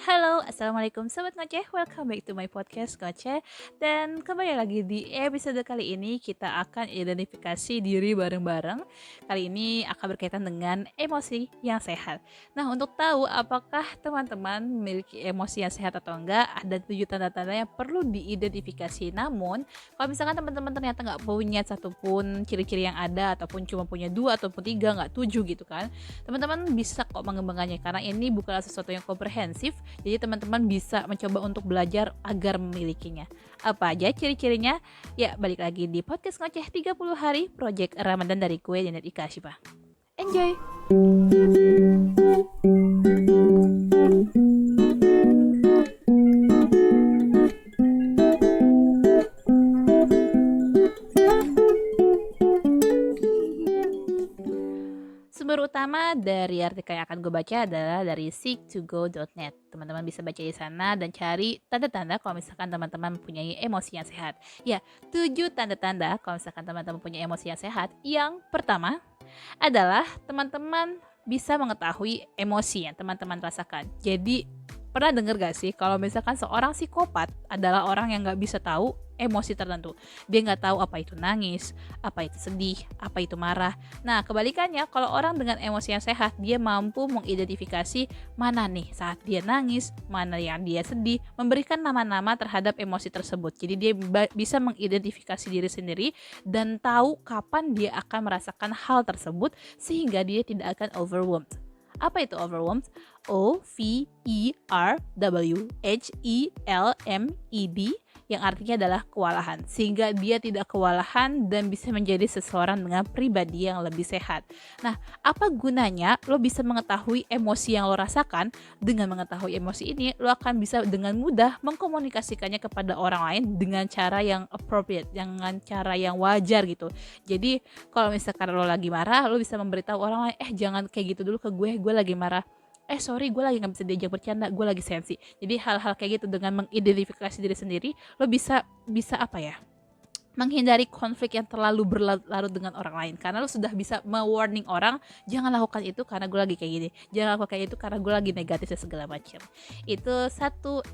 Halo, Assalamualaikum Sobat Ngoceh, welcome back to my podcast Ngoceh. Dan kembali lagi di episode kali ini kita akan identifikasi diri bareng-bareng. Kali ini akan berkaitan dengan emosi yang sehat. Nah, untuk tahu apakah teman-teman memiliki emosi yang sehat atau enggak, ada 7 tanda-tanda yang perlu diidentifikasi. Namun, kalau misalkan teman-teman ternyata nggak punya satupun ciri-ciri yang ada, ataupun cuma punya 2 ataupun 3, nggak 7 gitu kan, teman-teman bisa kok mengembangkannya karena ini bukanlah sesuatu yang komprehensif. Jadi teman-teman bisa mencoba untuk belajar agar memilikinya. Apa aja ciri-cirinya? Ya, balik lagi di podcast Ngoceh 30 hari Project Ramadan dari kue Janet Ika Ashifa. Enjoy! Sumber utama dari artikel yang akan gue baca adalah dari seek2go.net. Teman-teman bisa baca di sana dan cari tanda-tanda kalau misalkan teman-teman mempunyai emosi yang sehat. Ya, 7 tanda-tanda kalau misalkan teman-teman punya emosi yang sehat. Yang pertama adalah teman-teman bisa mengetahui emosi yang teman-teman rasakan. Jadi, pernah dengar gak sih kalau misalkan seorang psikopat adalah orang yang gak bisa tahu emosi tertentu. Dia nggak tahu apa itu nangis, apa itu sedih, apa itu marah. Nah, kebalikannya, kalau orang dengan emosi yang sehat, dia mampu mengidentifikasi mana nih saat dia nangis, mana yang dia sedih, memberikan nama-nama terhadap emosi tersebut. Jadi dia bisa mengidentifikasi diri sendiri dan tahu kapan dia akan merasakan hal tersebut sehingga dia tidak akan overwhelmed. Apa itu overwhelmed? Overwhelmed, yang artinya adalah kewalahan, sehingga dia tidak kewalahan dan bisa menjadi seseorang dengan pribadi yang lebih sehat. Nah, apa gunanya lo bisa mengetahui emosi yang lo rasakan? Dengan mengetahui emosi ini, lo akan bisa dengan mudah mengkomunikasikannya kepada orang lain dengan cara yang appropriate, dengan cara yang wajar gitu. Jadi, kalau misalkan lo lagi marah, lo bisa memberitahu orang lain, jangan kayak gitu dulu ke gue lagi marah. Sorry, gue lagi gak bisa diajak bercanda, gue lagi sensi. Jadi hal-hal kayak gitu dengan mengidentifikasi diri sendiri, lo bisa apa ya, menghindari konflik yang terlalu berlarut dengan orang lain. Karena lo sudah bisa me-warning orang, jangan lakukan itu karena gue lagi kayak gini, jangan lakukan kayak itu karena gue lagi negatif dan segala macam. Itu satu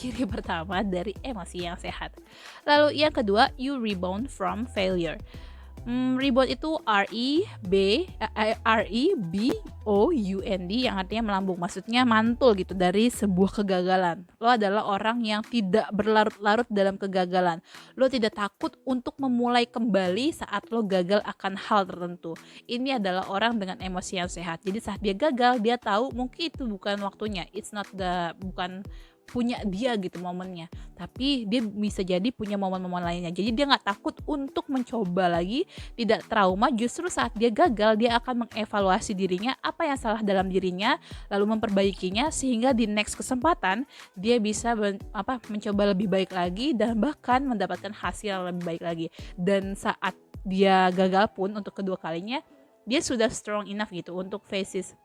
ciri pertama dari emosi yang sehat. Lalu yang kedua, you rebound from failure. Rebound itu REBOUND yang artinya melambung, maksudnya mantul gitu dari sebuah kegagalan. Lo adalah orang yang tidak berlarut-larut dalam kegagalan. Lo tidak takut untuk memulai kembali saat lo gagal akan hal tertentu. Ini adalah orang dengan emosi yang sehat. Jadi saat dia gagal, dia tahu mungkin itu bukan waktunya. Bukan punya dia gitu momennya, tapi dia bisa jadi punya momen-momen lainnya. Jadi dia nggak takut untuk mencoba lagi, tidak trauma. Justru saat dia gagal, dia akan mengevaluasi dirinya, apa yang salah dalam dirinya, lalu memperbaikinya sehingga di next kesempatan dia bisa mencoba lebih baik lagi dan bahkan mendapatkan hasil yang lebih baik lagi. Dan saat dia gagal pun untuk kedua kalinya, dia sudah strong enough gitu untuk faces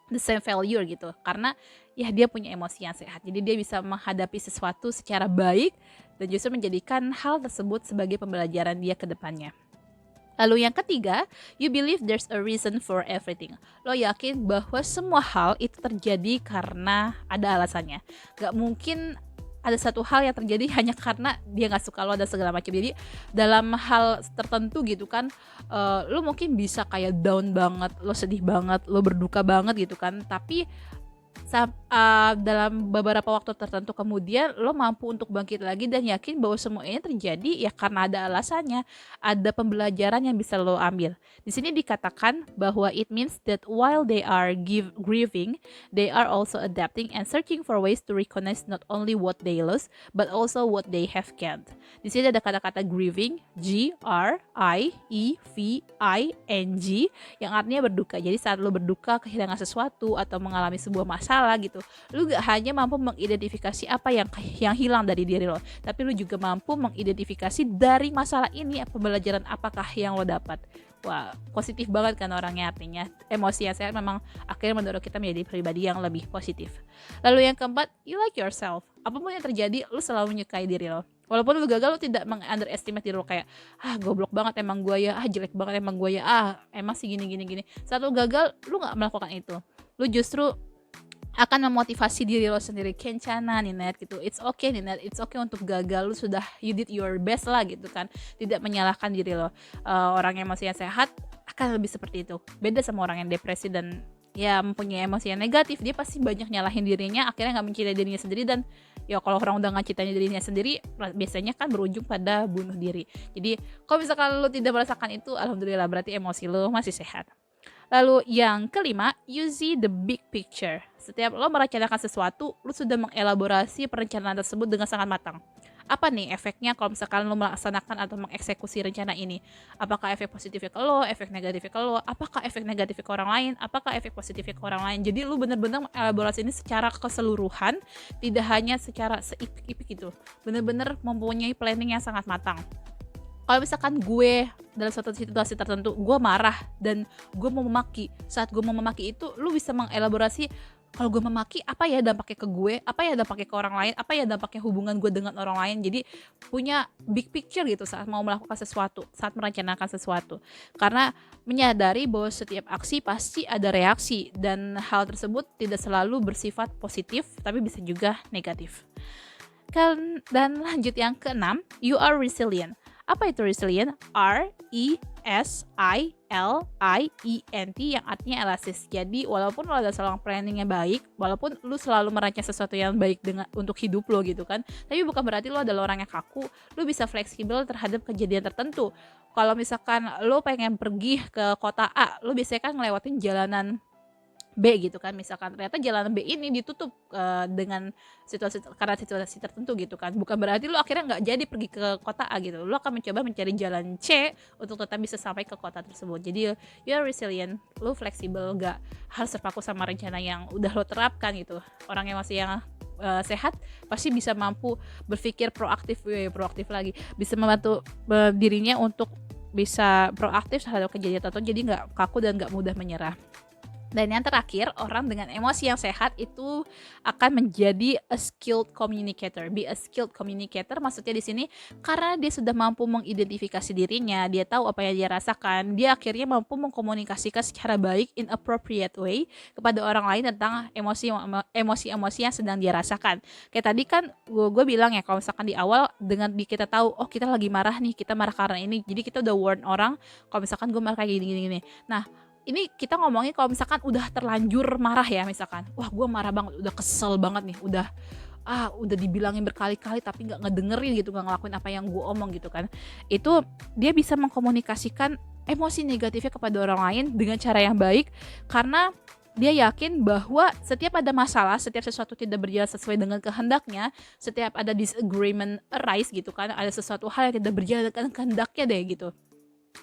the same failure gitu, karena ya dia punya emosi yang sehat. Jadi dia bisa menghadapi sesuatu secara baik dan justru menjadikan hal tersebut sebagai pembelajaran dia ke depannya. Lalu yang ketiga, you believe there's a reason for everything. Lo yakin bahwa semua hal itu terjadi karena ada alasannya. Gak mungkin ada satu hal yang terjadi hanya karena dia gak suka lo dan segala macam. Jadi dalam hal tertentu gitu kan, lo mungkin bisa kayak down banget, lo sedih banget, lo berduka banget gitu kan. Tapi dalam beberapa waktu tertentu kemudian lo mampu untuk bangkit lagi dan yakin bahwa semua ini terjadi ya karena ada alasannya, ada pembelajaran yang bisa lo ambil. Di sini dikatakan bahwa it means that while they are grieving, they are also adapting and searching for ways to recognize not only what they lost but also what they have gained. Di sini ada kata-kata grieving, GRIEVING, yang artinya berduka. Jadi saat lo berduka kehilangan sesuatu atau mengalami sebuah masalah gitu, lu gak hanya mampu mengidentifikasi apa yang hilang dari diri lo, tapi lu juga mampu mengidentifikasi dari masalah ini pembelajaran apakah yang lo dapat. Wah, positif banget kan orangnya. Artinya emosi yang sehat memang akhirnya mendorong kita menjadi pribadi yang lebih positif. Lalu yang keempat, you like yourself. Apapun yang terjadi, lu selalu menyukai diri lo. Walaupun lu gagal, lu tidak meng-underestimate diri lo kayak goblok banget emang gue ya, jelek banget emang gue ya, emang sih gini. Saat lu gagal, lu gak melakukan itu. Lu justru akan memotivasi diri lo sendiri. Kencana nih Net gitu, it's okay nih Net, it's okay untuk gagal, lu sudah, you did your best lah gitu kan, tidak menyalahkan diri lo. Orang emosi yang sehat akan lebih seperti itu, beda sama orang yang depresi dan ya mempunyai emosi yang negatif. Dia pasti banyak nyalahin dirinya, akhirnya nggak mencintai dirinya sendiri, dan ya kalau orang udah nggak cintai dirinya sendiri biasanya kan berujung pada bunuh diri. Jadi kalau misalkan lo tidak merasakan itu, alhamdulillah, berarti emosi lo masih sehat. Lalu yang kelima, you see the big picture. Setiap lo merencanakan sesuatu, lo sudah mengelaborasi perencanaan tersebut dengan sangat matang. Apa nih efeknya kalau misalkan lo melaksanakan atau mengeksekusi rencana ini? Apakah efek positifnya ke lo, efek negatifnya ke lo, apakah efek negatifnya ke orang lain, apakah efek positifnya ke orang lain. Jadi lo bener-bener mengelaborasi ini secara keseluruhan, tidak hanya secara seipik-ipik gitu. Bener-bener mempunyai planning yang sangat matang. Kalau misalkan gue dalam suatu situasi tertentu gue marah dan gue mau memaki, saat gue mau memaki itu lu bisa mengelaborasi, kalau gue memaki apa ya dampaknya ke gue, apa ya dampaknya ke orang lain, apa ya dampaknya hubungan gue dengan orang lain. Jadi punya big picture gitu saat mau melakukan sesuatu, saat merencanakan sesuatu, karena menyadari bahwa setiap aksi pasti ada reaksi dan hal tersebut tidak selalu bersifat positif tapi bisa juga negatif. Dan lanjut yang keenam, you are resilient. Apa itu resilient? R-E-S-I-L-I-E-N-T, yang artinya elastis. Jadi walaupun lo ada seorang planningnya baik, walaupun lo selalu merancang sesuatu yang baik untuk hidup lo gitu kan, tapi bukan berarti lo adalah orang yang kaku. Lo bisa fleksibel terhadap kejadian tertentu. Kalau misalkan lo pengen pergi ke kota A, lo biasanya kan ngelewatin jalanan B gitu kan, misalkan ternyata jalan B ini ditutup dengan karena situasi tertentu gitu kan, bukan berarti lu akhirnya nggak jadi pergi ke kota A gitu, lu akan mencoba mencari jalan C untuk tetap bisa sampai ke kota tersebut. Jadi you are resilient, lu fleksibel, nggak harus terpaku sama rencana yang udah lo terapkan gitu. Orang yang masih yang sehat pasti bisa mampu berpikir proaktif lagi, bisa membantu dirinya untuk bisa proaktif terhadap kejadian tertentu, jadi nggak kaku dan nggak mudah menyerah. Dan yang terakhir, orang dengan emosi yang sehat itu akan menjadi a skilled communicator. Be a skilled communicator maksudnya di sini karena dia sudah mampu mengidentifikasi dirinya, dia tahu apa yang dia rasakan, dia akhirnya mampu mengkomunikasikan secara baik in appropriate way kepada orang lain tentang emosi-emosi yang sedang dia rasakan. Kayak tadi kan gue bilang ya, kalau misalkan di awal dengan kita tahu, oh kita lagi marah nih, kita marah karena ini, jadi kita udah warn orang kalau misalkan gue marah kayak gini. Nah, ini kita ngomongin kalau misalkan udah terlanjur marah ya, misalkan wah gue marah banget, udah kesel banget nih, udah dibilangin berkali-kali tapi nggak ngedengerin gitu, nggak ngelakuin apa yang gue omong gitu kan, itu dia bisa mengkomunikasikan emosi negatifnya kepada orang lain dengan cara yang baik, karena dia yakin bahwa setiap ada masalah, setiap sesuatu tidak berjalan sesuai dengan kehendaknya, setiap ada disagreement arise gitu kan, ada sesuatu hal yang tidak berjalan dengan kehendaknya deh gitu,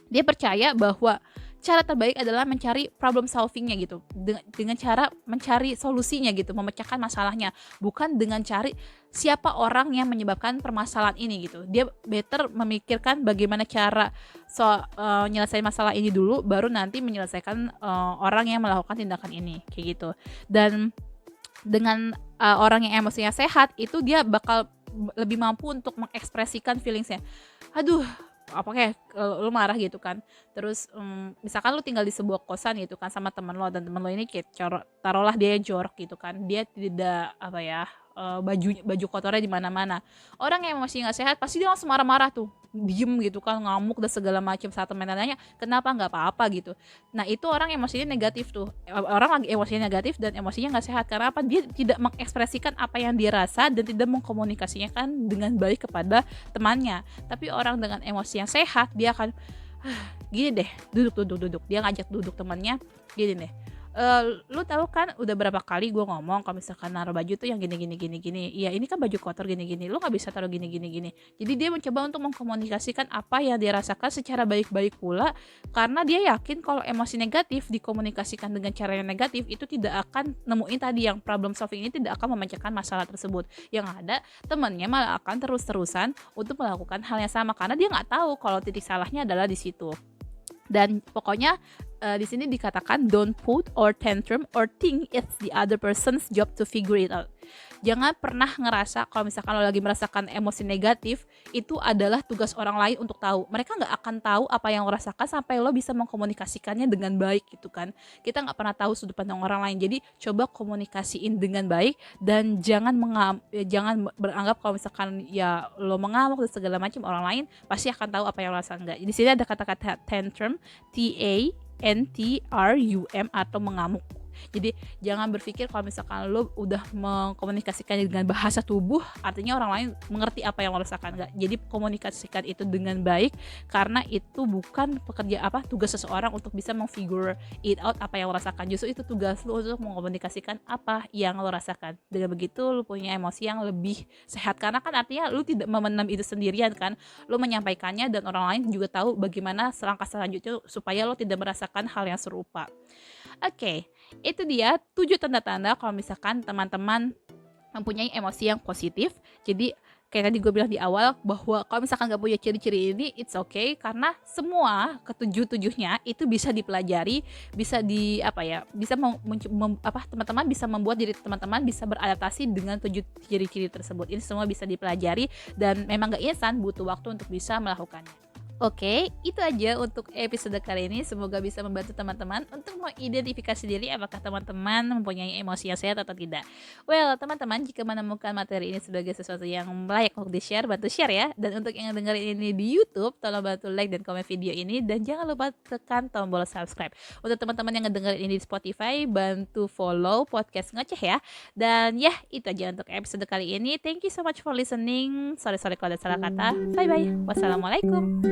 dia percaya bahwa cara terbaik adalah mencari problem solvingnya gitu, dengan cara mencari solusinya gitu, memecahkan masalahnya, bukan dengan cari siapa orang yang menyebabkan permasalahan ini gitu. Dia better memikirkan bagaimana cara menyelesaikan masalah ini dulu, baru nanti menyelesaikan orang yang melakukan tindakan ini kayak gitu. Dan dengan orang yang emosinya sehat itu dia bakal lebih mampu untuk mengekspresikan feelingsnya. Aduh, apa kayak lu marah gitu kan, terus misalkan lu tinggal di sebuah kosan gitu kan sama teman lo, dan teman lo ini kayak taruhlah dia jorok gitu kan, dia tidak baju kotornya di mana-mana. Orang yang masih nggak sehat pasti dia langsung marah-marah tuh, diem gitu kan, ngamuk dan segala macam, saat temennya nanya kenapa, nggak apa-apa gitu. Nah itu orang emosinya negatif tuh, orang lagi emosinya negatif dan emosinya nggak sehat. Karena apa? Dia tidak mengekspresikan apa yang dia rasa dan tidak mengkomunikasinya kan dengan baik kepada temannya. Tapi orang dengan emosi yang sehat, dia akan gini deh, duduk, dia ngajak duduk temannya, gini deh, lu tahu kan udah berapa kali gue ngomong kalau misalkan naruh baju tuh yang gini, iya ini kan baju kotor gini, lu nggak bisa taruh gini. Jadi dia mencoba untuk mengkomunikasikan apa yang dia rasakan secara baik-baik pula, karena dia yakin kalau emosi negatif dikomunikasikan dengan cara yang negatif itu tidak akan nemuin tadi yang problem solving ini, tidak akan memecahkan masalah tersebut. Yang ada temennya malah akan terus-terusan untuk melakukan hal yang sama, karena dia nggak tahu kalau titik salahnya adalah di situ. Dan pokoknya di sini dikatakan don't put or tantrum or think it's the other person's job to figure it out. Jangan pernah ngerasa kalau misalkan lo lagi merasakan emosi negatif itu adalah tugas orang lain untuk tahu. Mereka nggak akan tahu apa yang lo rasakan sampai lo bisa mengkomunikasikannya dengan baik gitu kan. Kita nggak pernah tahu sudut pandang orang lain, jadi coba komunikasiin dengan baik dan jangan beranggap kalau misalkan ya lo mengamuk dan segala macam, orang lain pasti akan tahu apa yang lo rasakan. Enggak. Di sini ada kata-kata tantrum, tantrum, atau mengamuk. Jadi jangan berpikir kalau misalkan lo udah mengkomunikasikannya dengan bahasa tubuh artinya orang lain mengerti apa yang lo rasakan. Enggak. Jadi komunikasikan itu dengan baik, karena itu bukan tugas seseorang untuk bisa memfigure it out apa yang lo rasakan. Justru itu tugas lo untuk mengkomunikasikan apa yang lo rasakan. Dengan begitu lo punya emosi yang lebih sehat, karena kan artinya lo tidak memendam itu sendirian kan. Lo menyampaikannya dan orang lain juga tahu bagaimana langkah selanjutnya supaya lo tidak merasakan hal yang serupa. Oke, itu dia 7 tanda-tanda kalau misalkan teman-teman mempunyai emosi yang positif. Jadi kayak tadi gue bilang di awal bahwa kalau misalkan gak punya ciri-ciri ini, it's okay, karena semua ketujuh-tujuhnya itu bisa dipelajari, bisa teman-teman bisa membuat diri teman-teman bisa beradaptasi dengan 7 ciri-ciri tersebut. Ini semua bisa dipelajari dan memang gak instan, butuh waktu untuk bisa melakukannya. Oke, itu aja untuk episode kali ini. Semoga bisa membantu teman-teman untuk mengidentifikasi diri apakah teman-teman mempunyai emosi yang sehat atau tidak. Well, teman-teman, jika menemukan materi ini sebagai sesuatu yang layak untuk di-share, bantu share ya. Dan untuk yang dengerin ini di YouTube, tolong bantu like dan komen video ini. Dan jangan lupa tekan tombol subscribe. Untuk teman-teman yang ngedengerin ini di Spotify, bantu follow podcast Ngoceh ya. Dan ya, itu aja untuk episode kali ini. Thank you so much for listening. Sorry kalau ada salah kata. Bye-bye. Wassalamualaikum.